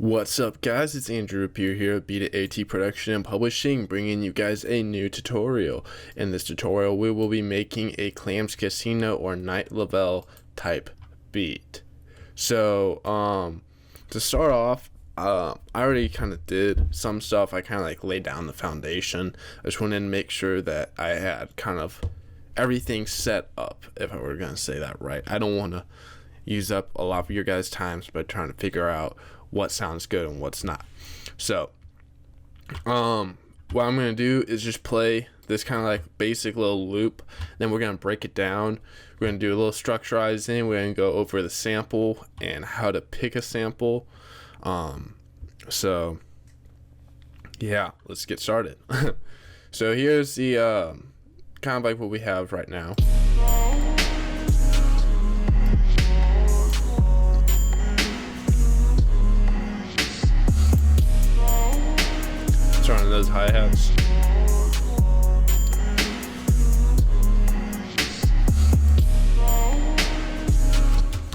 What's up guys, it's Andrew Rapier here at Beta Production and Publishing, bringing you guys a new tutorial. In this tutorial we will be making a Clams Casino or Night Lovell type beat. So to start off, I already kind of did some stuff. I kind of like laid down the foundation. I just wanted to make sure that I had kind of everything set up, if I were going to say that right. I don't want to use up a lot of your guys' times by trying to figure out what sounds good and what's not. So what I'm gonna do is just play this kind of like basic little loop, then we're gonna break it down. We're gonna do a little structurizing. We're gonna go over the sample and how to pick a sample. So yeah, let's get started. So here's the kind of like what we have right now. Turning those hi-hats.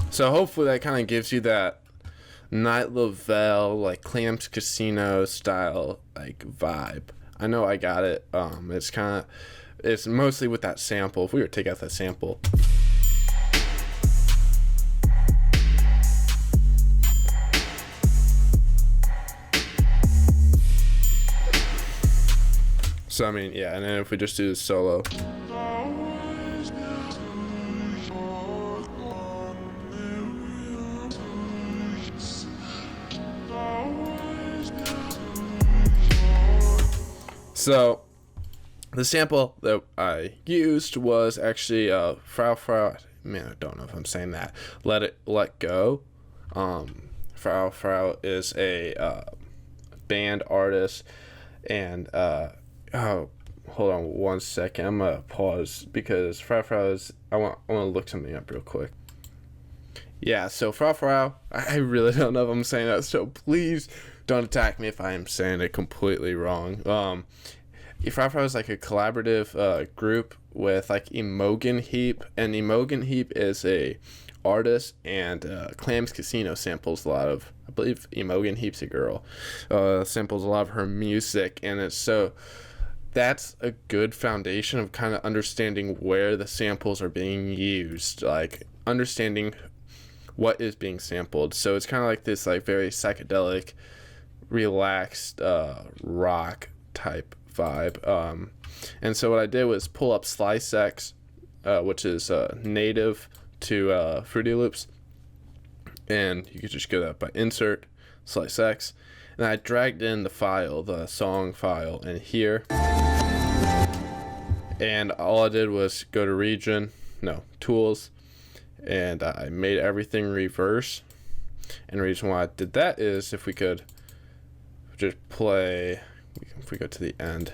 So hopefully that kind of gives you that Night Lovell, like Clams Casino style like vibe. I know I got it. It's mostly with that sample. If we were to take out that sample, so I mean, yeah, and then if we just do the solo. So the sample that I used was actually Frau. Man, I don't know if I'm saying that. Let Go. Frau is a band artist, and oh, hold on one second. I'm gonna pause because Frau is. I want to look something up real quick. Yeah, so Frau. I really don't know if I'm saying that, so please don't attack me if I am saying it completely wrong. Frau is like a collaborative group with like Imogen Heap, and Imogen Heap is a artist, and Clams Casino samples a lot of. I believe Imogen Heap's a girl. Samples a lot of her music, and it's so. That's a good foundation of kind of understanding where the samples are being used, like understanding what is being sampled. So it's kind of like this like very psychedelic, relaxed rock type vibe. And so what I did was pull up Slice X, which is native to Fruity Loops, and you could just go that by insert Slice X, and I dragged in the file, the song file, in here. And all I did was go to tools, and I made everything reverse. And the reason why I did that is if we could just play, if we go to the end.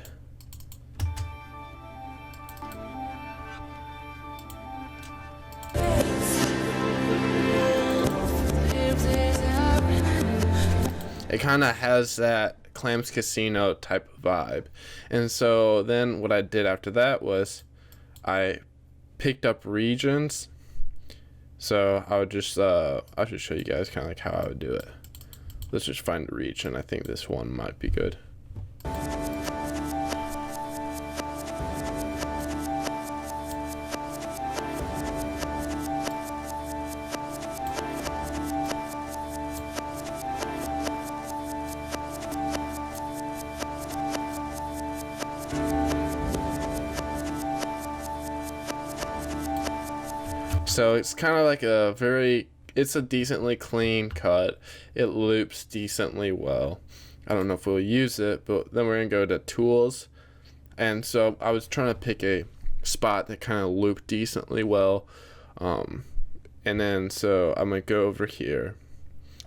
It kind of has that Clams Casino type of vibe. And so then what I did after that was I picked up regions. So I would just I'll just show you guys kind of like how I would do it. Let's just find a region. I think this one might be good. So it's kind of like it's a decently clean cut. It loops decently well. I don't know if we'll use it, but then we're going to go to tools. And so I was trying to pick a spot that kind of looped decently well. And then so I'm going to go over here.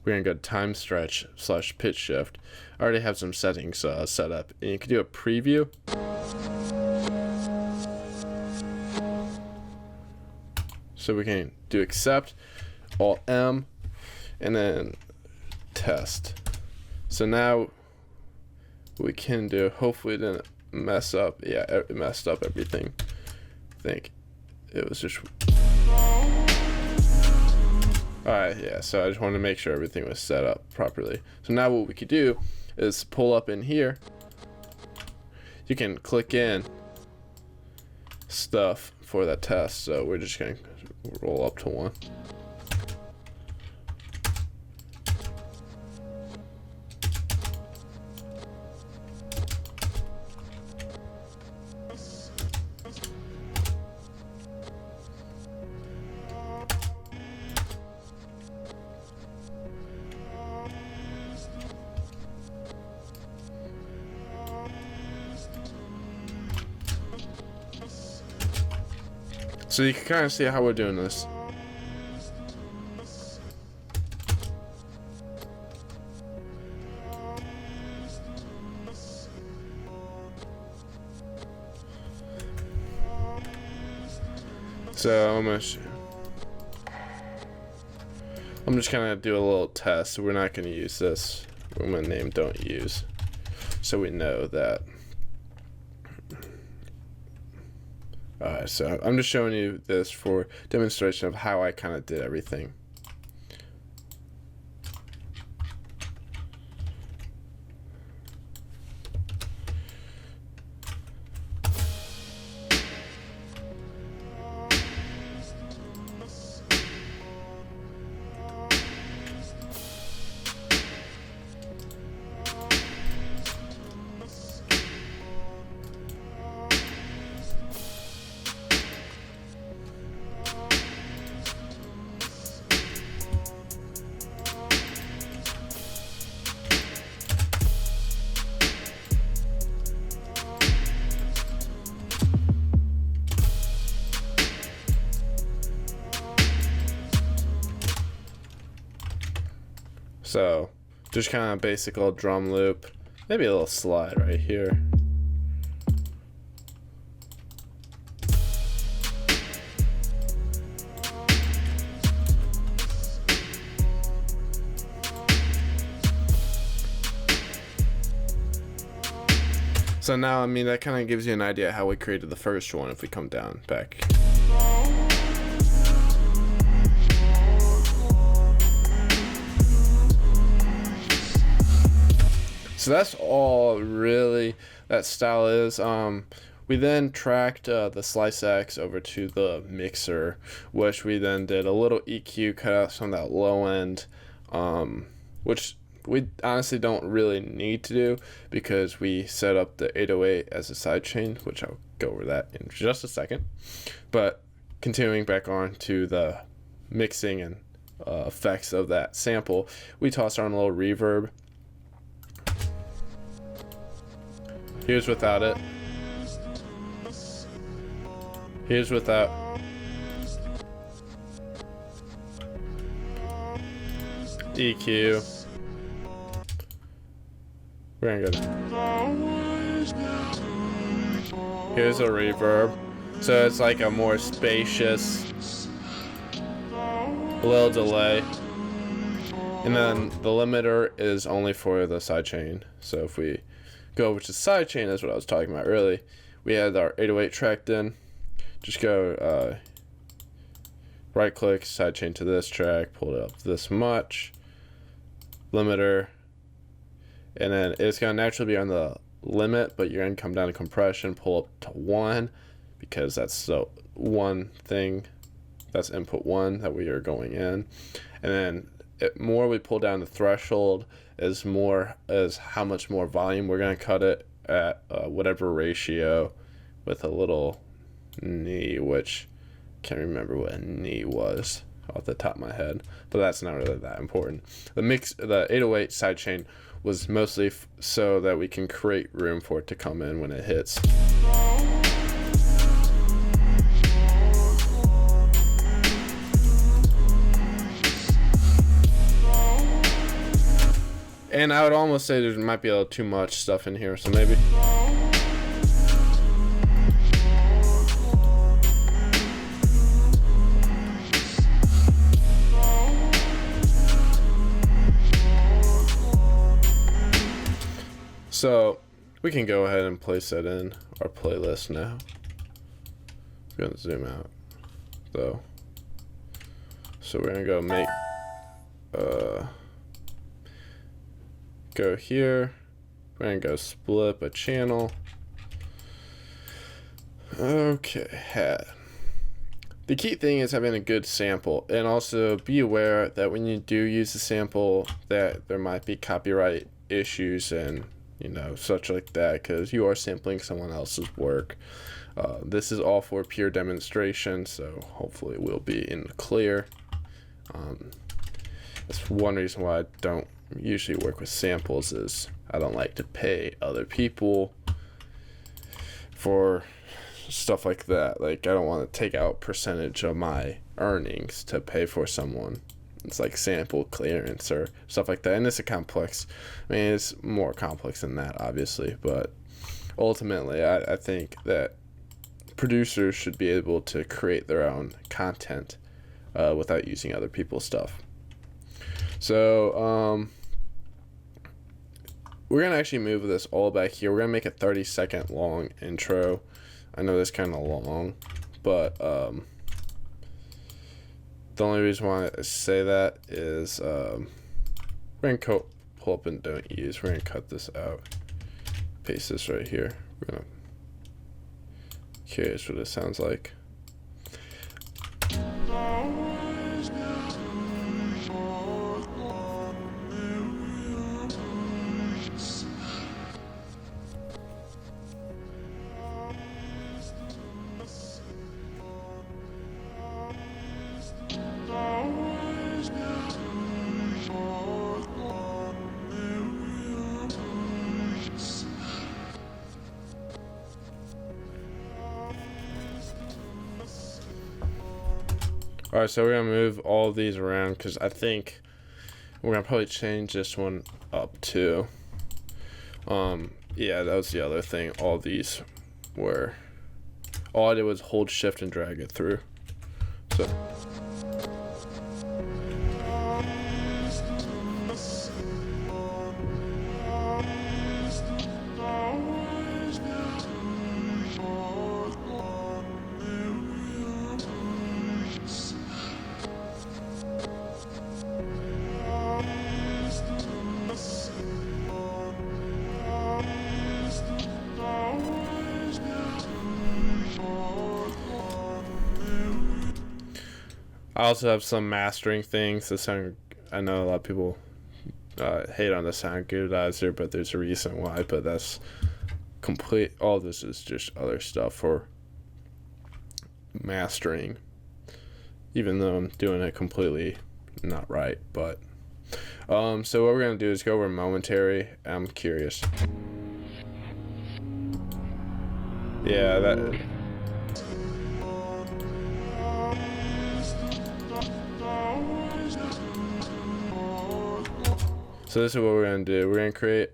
We're going to go to time stretch / pitch shift. I already have some settings set up. And you can do a preview. So we can do accept, Alt M, and then test. So now we can do, hopefully it didn't mess up. Yeah, it messed up everything. I think it was just Alright, yeah, so I just wanted to make sure everything was set up properly. So now what we could do is pull up in here. You can click in stuff for that test. So we're just going to roll up to 1. So you can kind of see how we're doing this. So I'm just gonna do a little test. We're not gonna use this. I'm gonna name don't use, so we know that. Alright, so I'm just showing you this for demonstration of how I kind of did everything. So just kind of basic old drum loop, maybe a little slide right here. So now, I mean, that kind of gives you an idea how we created the first one if we come down back. So that's all really that style is. We then tracked the Slice X over to the mixer, which we then did a little EQ, cut out some of that low end, which we honestly don't really need to do because we set up the 808 as a sidechain, which I'll go over that in just a second. But continuing back on to the mixing and effects of that sample, we tossed on a little reverb. Here's without it. Here's without. EQ. We're gonna go. Here's a reverb. So it's like a more spacious, a little delay. And then the limiter is only for the sidechain. So if we go over to sidechain, that's what I was talking about earlier. We had our 808 tracked in. Just go right click, sidechain to this track, pull it up this much, limiter, and then it's going to naturally be on the limit, but you're going to come down to compression, pull up to 1, because that's the one thing, that's input 1 that we are going in. And then more we pull down the threshold is more as how much more volume we're going to cut it at whatever ratio, with a little knee, which can't remember what a knee was off the top of my head, but that's not really that important. The 808 sidechain was mostly so that we can create room for it to come in when it hits. And I would almost say there might be a little too much stuff in here, so maybe. So we can go ahead and place that in our playlist now. I'm gonna zoom out though. So we're gonna go make go here. We're gonna go split a channel. Okay, hat. The key thing is having a good sample, and also be aware that when you do use the sample that there might be copyright issues and such like that, because you are sampling someone else's work. This is all for pure demonstration, so hopefully it will be in the clear. That's one reason why I don't usually work with samples, is I don't like to pay other people for stuff like that. Like, I don't want to take out percentage of my earnings to pay for someone. It's like sample clearance or stuff like that, and it's a complex, it's more complex than that, obviously, but ultimately I think that producers should be able to create their own content without using other people's stuff. So we're gonna actually move this all back here. We're gonna make a 30-second long intro. I know that's kind of long, but the only reason why I say that is we're gonna pull up and don't use. We're gonna cut this out, paste this right here. We're gonna curious what it sounds like. Alright, so we're going to move all of these around because I think we're going to probably change this one up too. Yeah, that was the other thing. All these were, all I did was hold shift and drag it through. So I also have some mastering things that sound, I know a lot of people hate on the sound goodizer, but there's a reason why. But that's complete, all this is just other stuff for mastering, even though I'm doing it completely not right. But so what we're gonna do is go over momentary. I'm curious. Yeah, that. So this is what we're going to do. We're going to create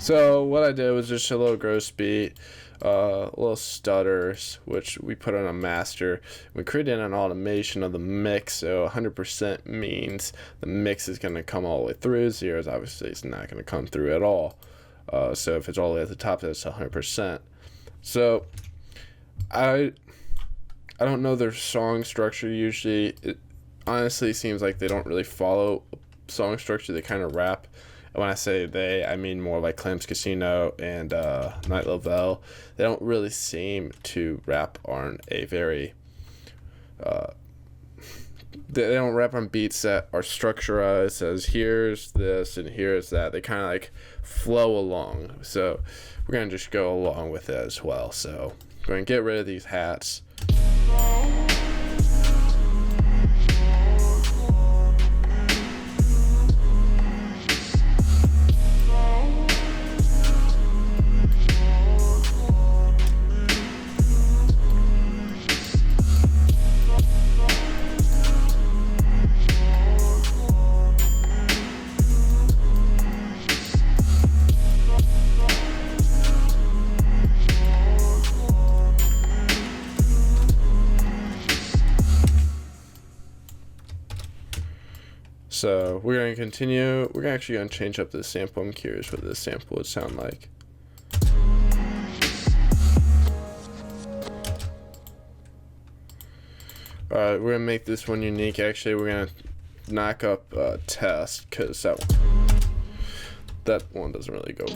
So what I did was just a little gross beat, little stutters, which we put on a master. We created an automation of the mix, so 100% means the mix is going to come all the way through. Zeros obviously it's not going to come through at all. So if it's all the way at the top, that's 100%. So I don't know their song structure usually. It honestly seems like they don't really follow song structure. They kind of rap. And when I say they, I mean more like Clams Casino and Night Lovell. They don't really seem to rap on a very they don't rap on beats that are structurized as here's this and here's that. They kind of like flow along. So we're going to just go along with it as well. So we're going to get rid of these hats. So we're going to continue. We're actually going to change up this sample. I'm curious what this sample would sound like. Alright, we're going to make this one unique. Actually, we're going to knock up test, because that one doesn't really go.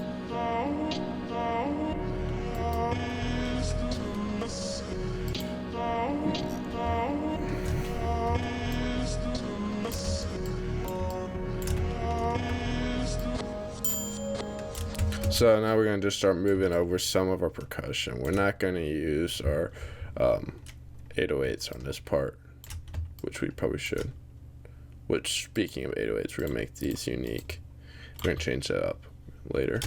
So now we're going to just start moving over some of our percussion. We're not going to use our 808s on this part, which we probably should. Which, speaking of 808s, we're going to make these unique. We're going to change that up later.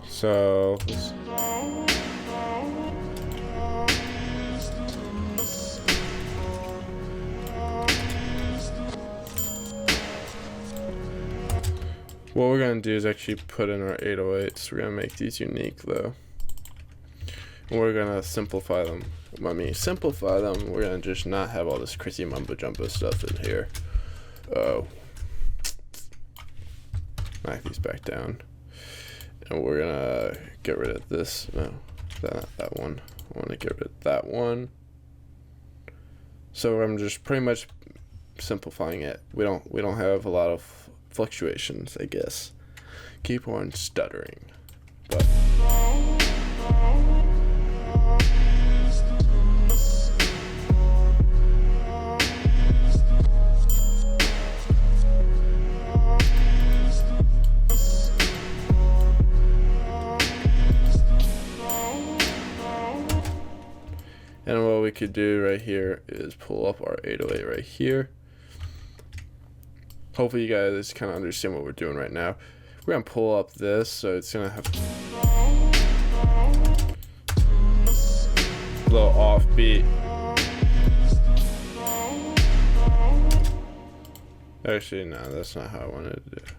So what we're going to do is actually put in our 808s. We're going to make these unique though. And we're going to simplify them. I mean, simplify them. We're going to just not have all this crazy mumbo jumbo stuff in here. Knock these back down. And we're gonna get rid of this. No, that one. I want to get rid of that one. So I'm just pretty much simplifying it. We don't have a lot of fluctuations, I guess. Keep on stuttering, but. And what we could do right here is pull up our 808 right here. Hopefully you guys kind of understand what we're doing right now. We're going to pull up this, so it's going to have a little offbeat. Actually, no, that's not how I wanted to do it.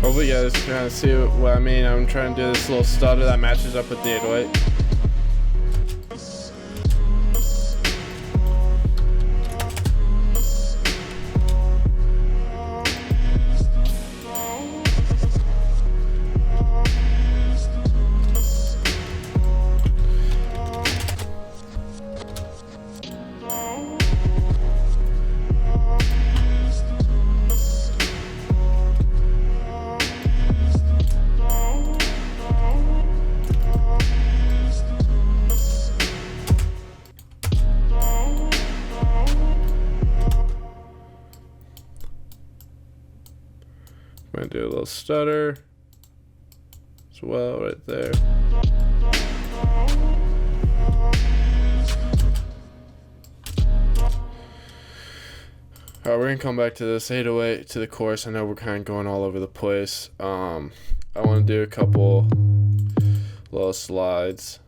Hopefully you guys can kind of see what I mean. I'm trying to do this little stutter that matches up with the 808. I'm gonna do a little stutter as well right there. Alright, we're gonna come back to this 808 to the chorus. I know we're kind of going all over the place. I want to do a couple little slides.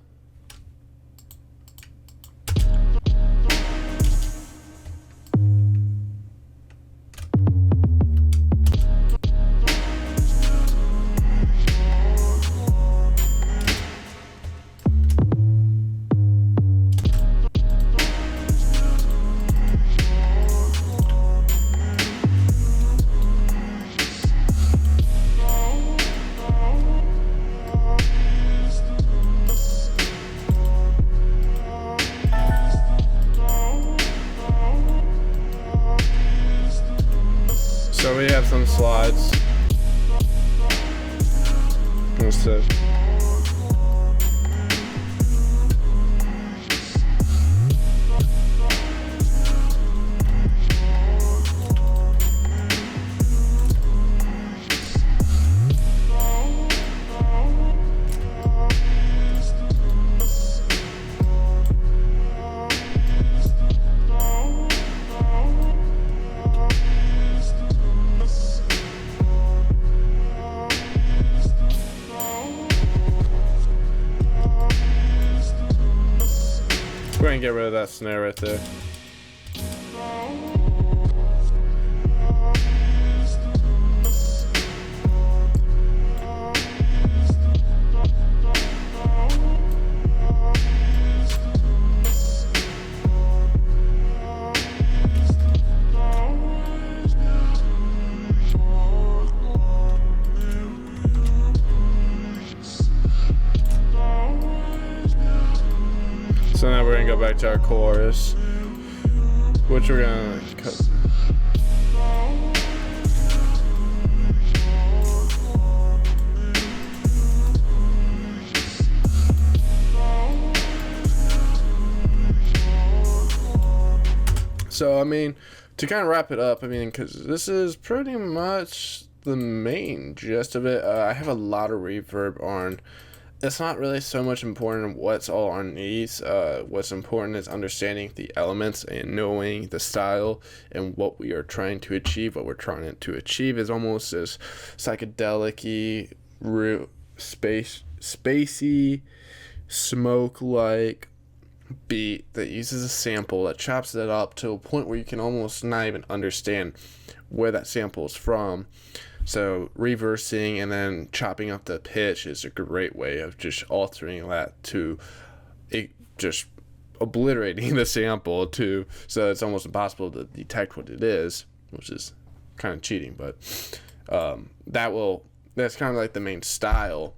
slides. Instead. We're gonna get rid of that snare right there. So now we're gonna go back to our chorus, which we're gonna cut. So I mean, to kind of wrap it up, I mean, because this is pretty much the main gist of it. I have a lot of reverb on. It's not really so much important what's all underneath. What's important is understanding the elements and knowing the style and what we are trying to achieve. What we're trying to achieve is almost this psychedelic-y, spacey, smoke-like beat that uses a sample that chops it up to a point where you can almost not even understand where that sample is from. So reversing and then chopping up the pitch is a great way of just altering that to just obliterating the sample to, so it's almost impossible to detect what it is, which is kind of cheating, but that's kind of like the main style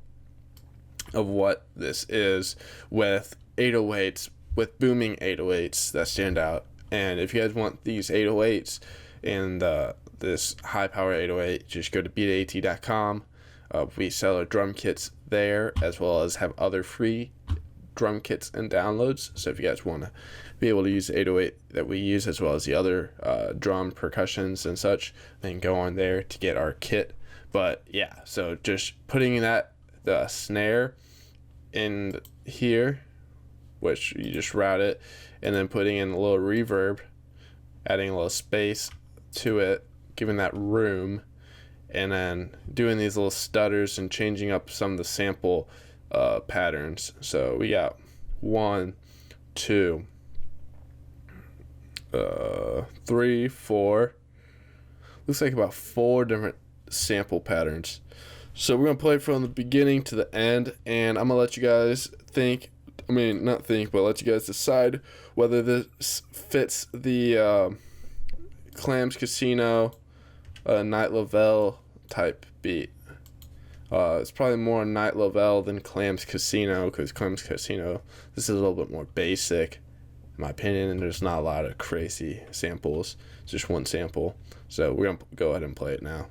of what this is, with 808s, with booming 808s that stand out. And if you guys want these 808s and this high power 808, just go to beatat.com. We sell our drum kits there, as well as have other free drum kits and downloads. So if you guys want to be able to use the 808 that we use, as well as the other drum percussions and such, then go on there to get our kit. But yeah, so just putting the snare in here, which you just route it, and then putting in a little reverb, adding a little space to it, giving that room, and then doing these little stutters and changing up some of the sample patterns. So we got 1, 2, 3, 4. Looks like about 4 different sample patterns. So we're gonna play from the beginning to the end, and I'm gonna let you guys let you guys decide whether this fits the Clams Casino Night Lovell type beat. It's probably more Night Lovell than Clams Casino, because Clams Casino, this is a little bit more basic in my opinion, and there's not a lot of crazy samples. It's just one sample. So we're gonna go ahead and play it now.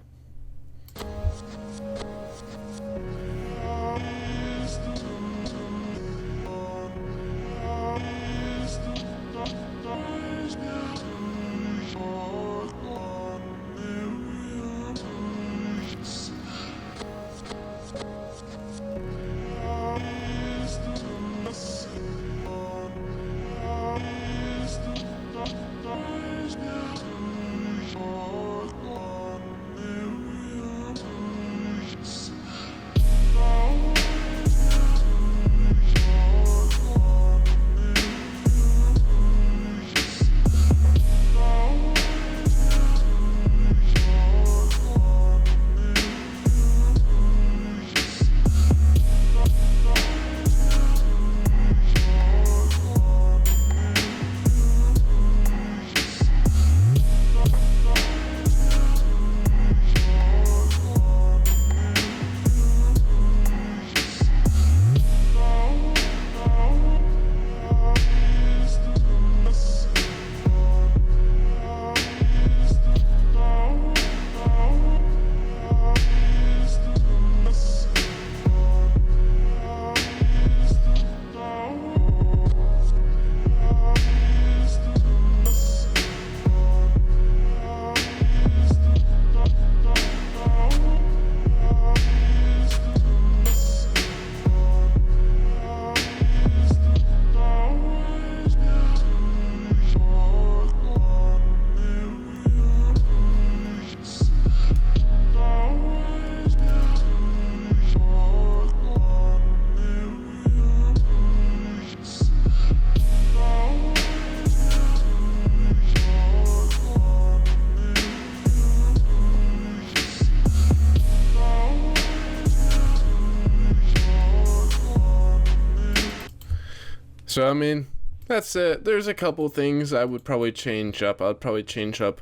So I mean, that's it. There's a couple things I would probably change up. I'd probably change up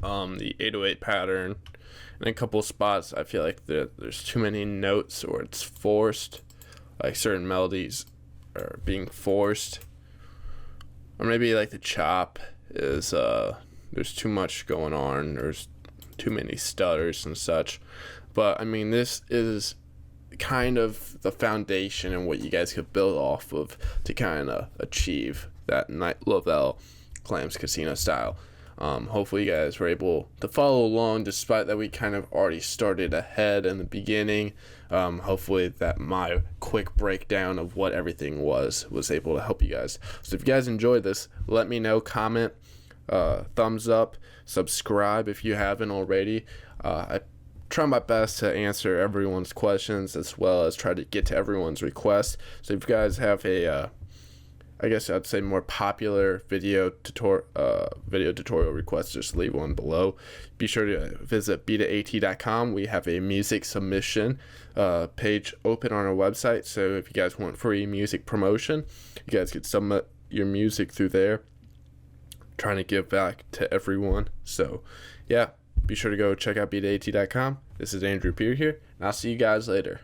the 808 pattern in a couple spots. I feel like there's too many notes, or it's forced. Like certain melodies are being forced, or maybe like the chop is there's too much going on. There's too many stutters and such. But I mean, this is kind of the foundation and what you guys could build off of to kind of achieve that Night Lovell Clams Casino style. Hopefully you guys were able to follow along, despite that we kind of already started ahead in the beginning. Hopefully that my quick breakdown of what everything was able to help you guys. So if you guys enjoyed this, let me know, comment, thumbs up, subscribe if you haven't already. I try my best to answer everyone's questions, as well as try to get to everyone's requests. So if you guys have a I guess I'd say more popular video tutorial requests, just leave one below. Be sure to visit beta-at.com. We have a music submission page open on our website, so if you guys want free music promotion, you guys can submit your music through there. Trying to give back to everyone. So yeah, be sure to go check out beta-at.com. This is Andrew Peer here, and I'll see you guys later.